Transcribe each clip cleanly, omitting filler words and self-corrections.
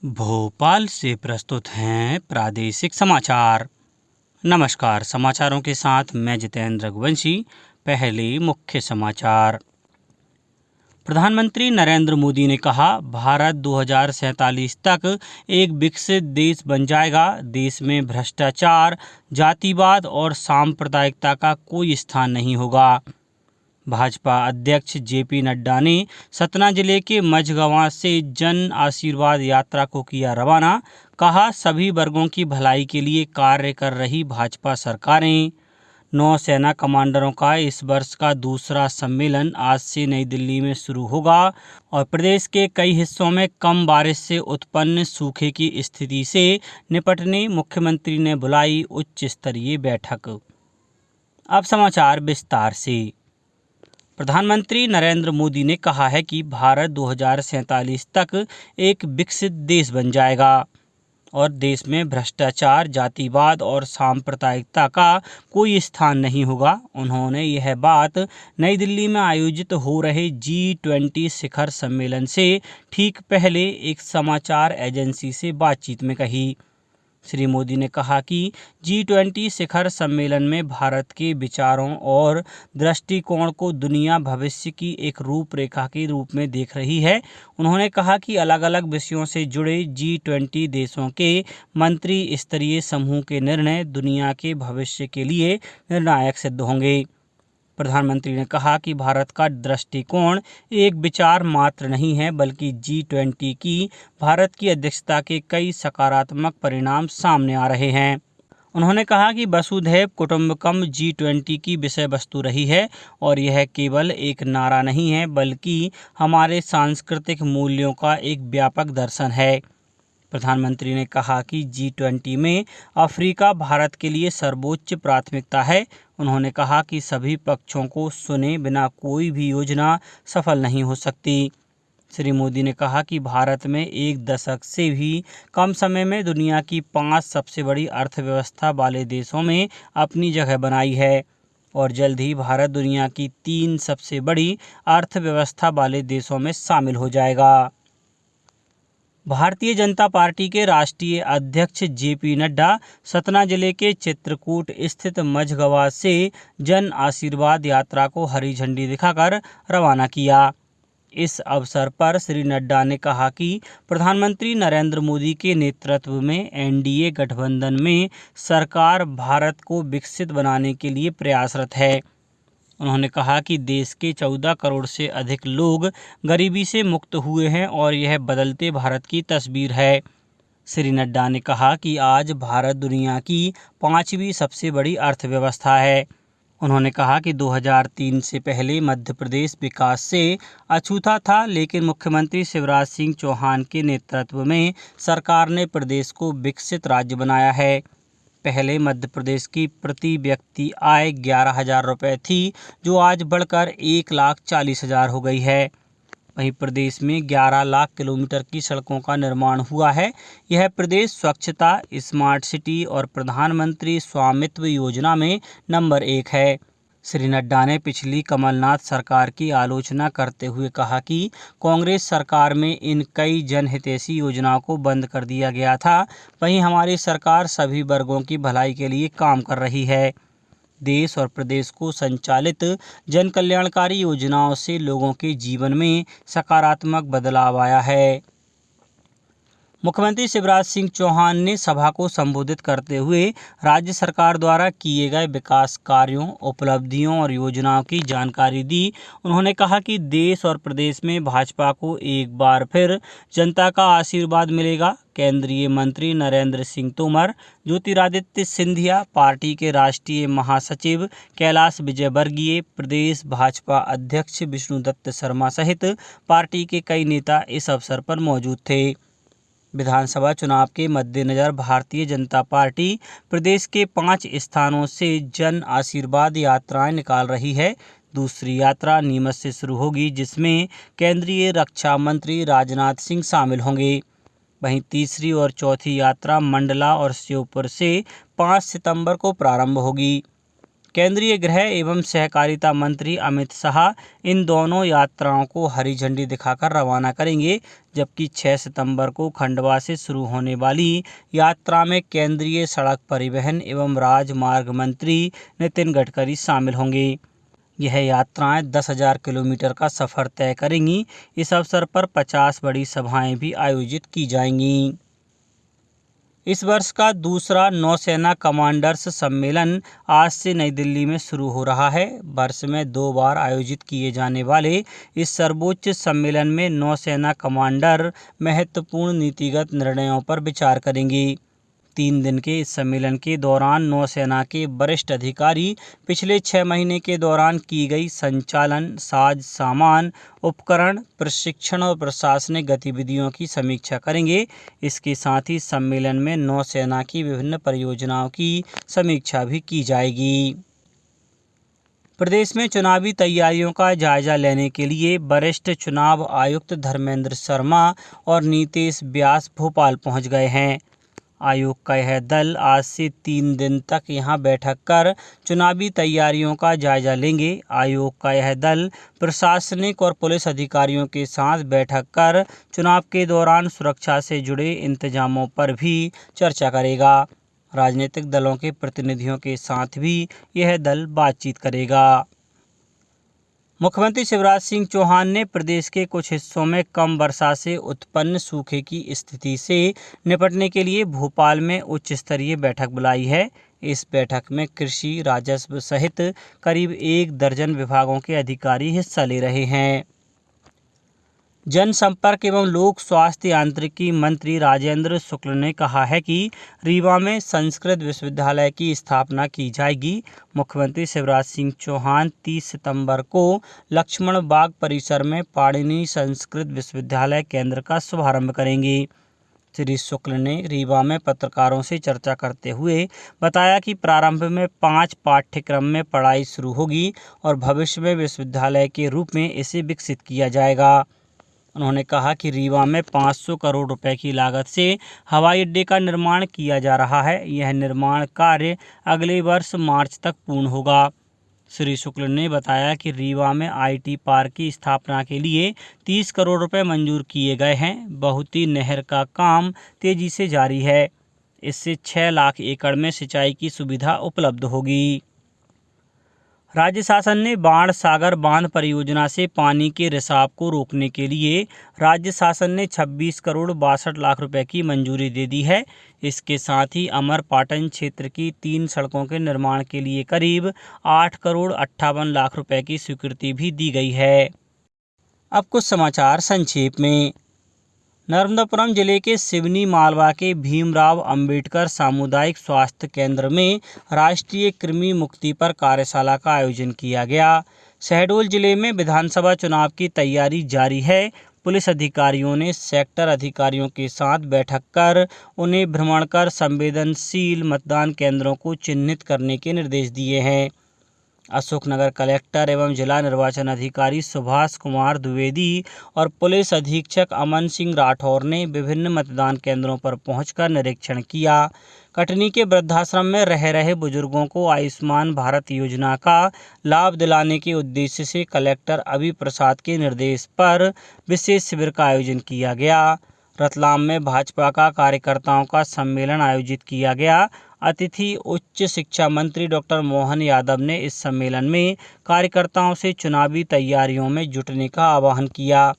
भोपाल से प्रस्तुत हैं प्रादेशिक समाचार। नमस्कार, समाचारों के साथ मैं जितेंद्र रघुवंशी। पहले मुख्य समाचार। प्रधानमंत्री नरेंद्र मोदी ने कहा, भारत 2047 तक एक विकसित देश बन जाएगा। देश में भ्रष्टाचार, जातिवाद और सांप्रदायिकता का कोई स्थान नहीं होगा। भाजपा अध्यक्ष जेपी नड्डा ने सतना जिले के मझगवां से जन आशीर्वाद यात्रा को किया रवाना। कहा, सभी वर्गों की भलाई के लिए कार्य कर रही भाजपा सरकारें। नौसेना कमांडरों का इस वर्ष का दूसरा सम्मेलन आज से नई दिल्ली में शुरू होगा और प्रदेश के कई हिस्सों में कम बारिश से उत्पन्न सूखे की स्थिति से निपटने मुख्यमंत्री ने बुलाई उच्च स्तरीय बैठक। अब समाचार विस्तार से। प्रधानमंत्री नरेंद्र मोदी ने कहा है कि भारत 2047 तक एक विकसित देश बन जाएगा और देश में भ्रष्टाचार, जातिवाद और सांप्रदायिकता का कोई स्थान नहीं होगा। उन्होंने यह बात नई दिल्ली में आयोजित हो रहे G20 शिखर सम्मेलन से ठीक पहले एक समाचार एजेंसी से बातचीत में कही। श्री मोदी ने कहा कि G20 शिखर सम्मेलन में भारत के विचारों और दृष्टिकोण को दुनिया भविष्य की एक रूपरेखा के रूप में देख रही है। उन्होंने कहा कि अलग अलग विषयों से जुड़े G20 देशों के मंत्री स्तरीय समूह के निर्णय दुनिया के भविष्य के लिए निर्णायक सिद्ध होंगे। प्रधानमंत्री ने कहा कि भारत का दृष्टिकोण एक विचार मात्र नहीं है, बल्कि G20 की भारत की अध्यक्षता के कई सकारात्मक परिणाम सामने आ रहे हैं। उन्होंने कहा कि वसुधैव कुटुंबकम G20 की विषय वस्तु रही है और यह केवल एक नारा नहीं है, बल्कि हमारे सांस्कृतिक मूल्यों का एक व्यापक दर्शन है। प्रधानमंत्री ने कहा कि G20 में अफ्रीका भारत के लिए सर्वोच्च प्राथमिकता है। उन्होंने कहा कि सभी पक्षों को सुने बिना कोई भी योजना सफल नहीं हो सकती। श्री मोदी ने कहा कि भारत में एक दशक से भी कम समय में दुनिया की 5 सबसे बड़ी अर्थव्यवस्था वाले देशों में अपनी जगह बनाई है और जल्द ही भारत दुनिया की 3 सबसे बड़ी अर्थव्यवस्था वाले देशों में शामिल हो जाएगा। भारतीय जनता पार्टी के राष्ट्रीय अध्यक्ष जेपी नड्डा सतना जिले के चित्रकूट स्थित मझगवां से जन आशीर्वाद यात्रा को हरी झंडी दिखाकर रवाना किया। इस अवसर पर श्री नड्डा ने कहा कि प्रधानमंत्री नरेंद्र मोदी के नेतृत्व में एनडीए गठबंधन में सरकार भारत को विकसित बनाने के लिए प्रयासरत है। उन्होंने कहा कि देश के 14 करोड़ से अधिक लोग गरीबी से मुक्त हुए हैं और यह बदलते भारत की तस्वीर है। श्री नड्डा ने कहा कि आज भारत दुनिया की 5वीं सबसे बड़ी अर्थव्यवस्था है। उन्होंने कहा कि 2003 से पहले मध्य प्रदेश विकास से अछूता था, लेकिन मुख्यमंत्री शिवराज सिंह चौहान के नेतृत्व में सरकार ने प्रदेश को विकसित राज्य बनाया है। पहले मध्य प्रदेश की प्रति व्यक्ति आय 11,000 रुपये थी, जो आज बढ़कर 1,40,000 हो गई है। वहीं प्रदेश में 11 लाख किलोमीटर की सड़कों का निर्माण हुआ है। यह प्रदेश स्वच्छता, स्मार्ट सिटी और प्रधानमंत्री स्वामित्व योजना में नंबर 1 है। श्री नड्डा ने पिछली कमलनाथ सरकार की आलोचना करते हुए कहा कि कांग्रेस सरकार में इन कई जनहितैषी योजनाओं को बंद कर दिया गया था। वहीं हमारी सरकार सभी वर्गों की भलाई के लिए काम कर रही है। देश और प्रदेश को संचालित जन कल्याणकारी योजनाओं से लोगों के जीवन में सकारात्मक बदलाव आया है। मुख्यमंत्री शिवराज सिंह चौहान ने सभा को संबोधित करते हुए राज्य सरकार द्वारा किए गए विकास कार्यों, उपलब्धियों और योजनाओं की जानकारी दी। उन्होंने कहा कि देश और प्रदेश में भाजपा को एक बार फिर जनता का आशीर्वाद मिलेगा। केंद्रीय मंत्री नरेंद्र सिंह तोमर, ज्योतिरादित्य सिंधिया, पार्टी के राष्ट्रीय महासचिव कैलाश विजयवर्गीय, प्रदेश भाजपा अध्यक्ष विष्णुदत्त शर्मा सहित पार्टी के कई नेता इस अवसर पर मौजूद थे। विधानसभा चुनाव के मद्देनजर भारतीय जनता पार्टी प्रदेश के 5 स्थानों से जन आशीर्वाद यात्राएं निकाल रही है। दूसरी यात्रा नीमच से शुरू होगी, जिसमें केंद्रीय रक्षा मंत्री राजनाथ सिंह शामिल होंगे। वहीं तीसरी और चौथी यात्रा मंडला और श्योपुर से 5 सितंबर को प्रारंभ होगी। केंद्रीय गृह एवं सहकारिता मंत्री अमित शाह इन दोनों यात्राओं को हरी झंडी दिखाकर रवाना करेंगे, जबकि 6 सितंबर को खंडवा से शुरू होने वाली यात्रा में केंद्रीय सड़क परिवहन एवं राजमार्ग मंत्री नितिन गडकरी शामिल होंगे। यह यात्राएं 10,000 किलोमीटर का सफ़र तय करेंगी। इस अवसर पर 50 बड़ी सभाएं भी आयोजित की जाएंगी। इस वर्ष का दूसरा नौसेना कमांडर्स सम्मेलन आज से नई दिल्ली में शुरू हो रहा है। वर्ष में 2 बार आयोजित किए जाने वाले इस सर्वोच्च सम्मेलन में नौसेना कमांडर महत्वपूर्ण नीतिगत निर्णयों पर विचार करेंगे। 3 दिन के इस सम्मेलन के दौरान नौसेना के वरिष्ठ अधिकारी पिछले 6 महीने के दौरान की गई संचालन, साज सामान, उपकरण, प्रशिक्षण और प्रशासनिक गतिविधियों की समीक्षा करेंगे। इसके साथ ही सम्मेलन में नौसेना की विभिन्न परियोजनाओं की समीक्षा भी की जाएगी। प्रदेश में चुनावी तैयारियों का जायजा लेने के लिए वरिष्ठ चुनाव आयुक्त धर्मेंद्र शर्मा और नीतेश व्यास भोपाल पहुंच गए हैं। आयोग का यह दल आज से 3 दिन तक यहां बैठक कर चुनावी तैयारियों का जायजा लेंगे। आयोग का यह दल प्रशासनिक और पुलिस अधिकारियों के साथ बैठक कर चुनाव के दौरान सुरक्षा से जुड़े इंतजामों पर भी चर्चा करेगा। राजनीतिक दलों के प्रतिनिधियों के साथ भी यह दल बातचीत करेगा। मुख्यमंत्री शिवराज सिंह चौहान ने प्रदेश के कुछ हिस्सों में कम वर्षा से उत्पन्न सूखे की स्थिति से निपटने के लिए भोपाल में उच्च स्तरीय बैठक बुलाई है। इस बैठक में कृषि, राजस्व सहित करीब 1 दर्जन विभागों के अधिकारी हिस्सा ले रहे हैं। जनसंपर्क एवं लोक स्वास्थ्य यांत्रिकी मंत्री राजेंद्र शुक्ल ने कहा है कि रीवा में संस्कृत विश्वविद्यालय की स्थापना की जाएगी। मुख्यमंत्री शिवराज सिंह चौहान 30 सितंबर को लक्ष्मण बाग परिसर में पाणिनि संस्कृत विश्वविद्यालय केंद्र का शुभारंभ करेंगे। श्री शुक्ल ने रीवा में पत्रकारों से चर्चा करते हुए बताया कि प्रारंभ में 5 पाठ्यक्रम में पढ़ाई शुरू होगी और भविष्य में विश्वविद्यालय के रूप में इसे विकसित किया जाएगा। उन्होंने कहा कि रीवा में 500 करोड़ रुपए की लागत से हवाई अड्डे का निर्माण किया जा रहा है। यह निर्माण कार्य अगले वर्ष मार्च तक पूर्ण होगा। श्री शुक्ल ने बताया कि रीवा में IT पार्क की स्थापना के लिए 30 करोड़ रुपए मंजूर किए गए हैं। बहुती नहर का काम तेजी से जारी है। इससे 6 लाख एकड़ में सिंचाई की सुविधा उपलब्ध होगी। राज्य शासन ने बाण सागर बांध परियोजना से पानी के रिसाव को रोकने के लिए राज्य शासन ने 26 करोड़ 62 लाख रुपए की मंजूरी दे दी है। इसके साथ ही अमरपाटन क्षेत्र की 3 सड़कों के निर्माण के लिए करीब 8 करोड़ 58 लाख रुपए की स्वीकृति भी दी गई है। अब कुछ समाचार संक्षेप में। नर्मदापुरम जिले के सिवनी मालवा के भीमराव अंबेडकर सामुदायिक स्वास्थ्य केंद्र में राष्ट्रीय कृमि मुक्ति पर कार्यशाला का आयोजन किया गया। शहडोल जिले में विधानसभा चुनाव की तैयारी जारी है। पुलिस अधिकारियों ने सेक्टर अधिकारियों के साथ बैठक कर उन्हें भ्रमण कर संवेदनशील मतदान केंद्रों को चिन्हित करने के निर्देश दिए हैं। अशोकनगर कलेक्टर एवं जिला निर्वाचन अधिकारी सुभाष कुमार द्विवेदी और पुलिस अधीक्षक अमन सिंह राठौर ने विभिन्न मतदान केंद्रों पर पहुंचकर निरीक्षण किया। कटनी के वृद्धाश्रम में रह रहे बुजुर्गों को आयुष्मान भारत योजना का लाभ दिलाने के उद्देश्य से कलेक्टर अभि प्रसाद के निर्देश पर विशेष शिविर का आयोजन किया गया। रतलाम में भाजपा का कार्यकर्ताओं का सम्मेलन आयोजित किया गया। अतिथि उच्च शिक्षा मंत्री डॉक्टर मोहन यादव ने इस सम्मेलन में कार्यकर्ताओं से चुनावी तैयारियों में जुटने का आह्वान किया।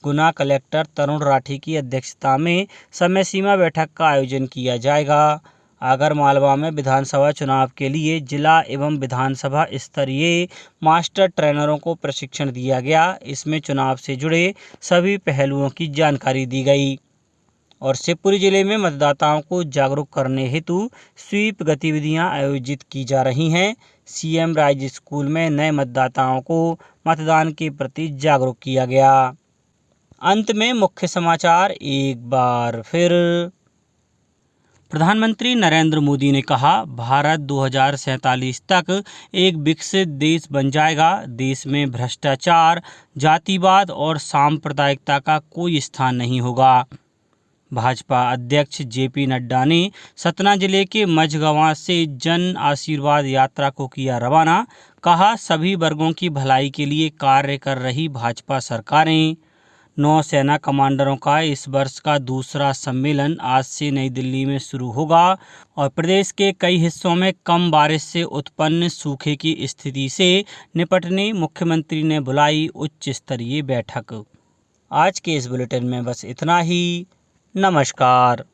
गुना कलेक्टर तरुण राठी की अध्यक्षता में समय सीमा बैठक का आयोजन किया जाएगा। आगरमालवा में विधानसभा चुनाव के लिए जिला एवं विधानसभा स्तरीय मास्टर ट्रेनरों को प्रशिक्षण दिया गया। इसमें चुनाव से जुड़े सभी पहलुओं की जानकारी दी गई। और शिवपुरी जिले में मतदाताओं को जागरूक करने हेतु स्वीप गतिविधियां आयोजित की जा रही हैं। CM राइज स्कूल में नए मतदाताओं को मतदान के प्रति जागरूक किया गया। अंत में मुख्य समाचार एक बार फिर। प्रधानमंत्री नरेंद्र मोदी ने कहा, भारत 2047 तक एक विकसित देश बन जाएगा। देश में भ्रष्टाचार, जातिवाद और सांप्रदायिकता का कोई स्थान नहीं होगा। भाजपा अध्यक्ष जेपी नड्डा ने सतना जिले के मझगवां से जन आशीर्वाद यात्रा को किया रवाना। कहा, सभी वर्गों की भलाई के लिए कार्य कर रही भाजपा सरकारें। नौसेना कमांडरों का इस वर्ष का दूसरा सम्मेलन आज से नई दिल्ली में शुरू होगा और प्रदेश के कई हिस्सों में कम बारिश से उत्पन्न सूखे की स्थिति से निपटने मुख्यमंत्री ने बुलाई उच्च स्तरीय बैठक। आज के इस बुलेटिन में बस इतना ही। नमस्कार।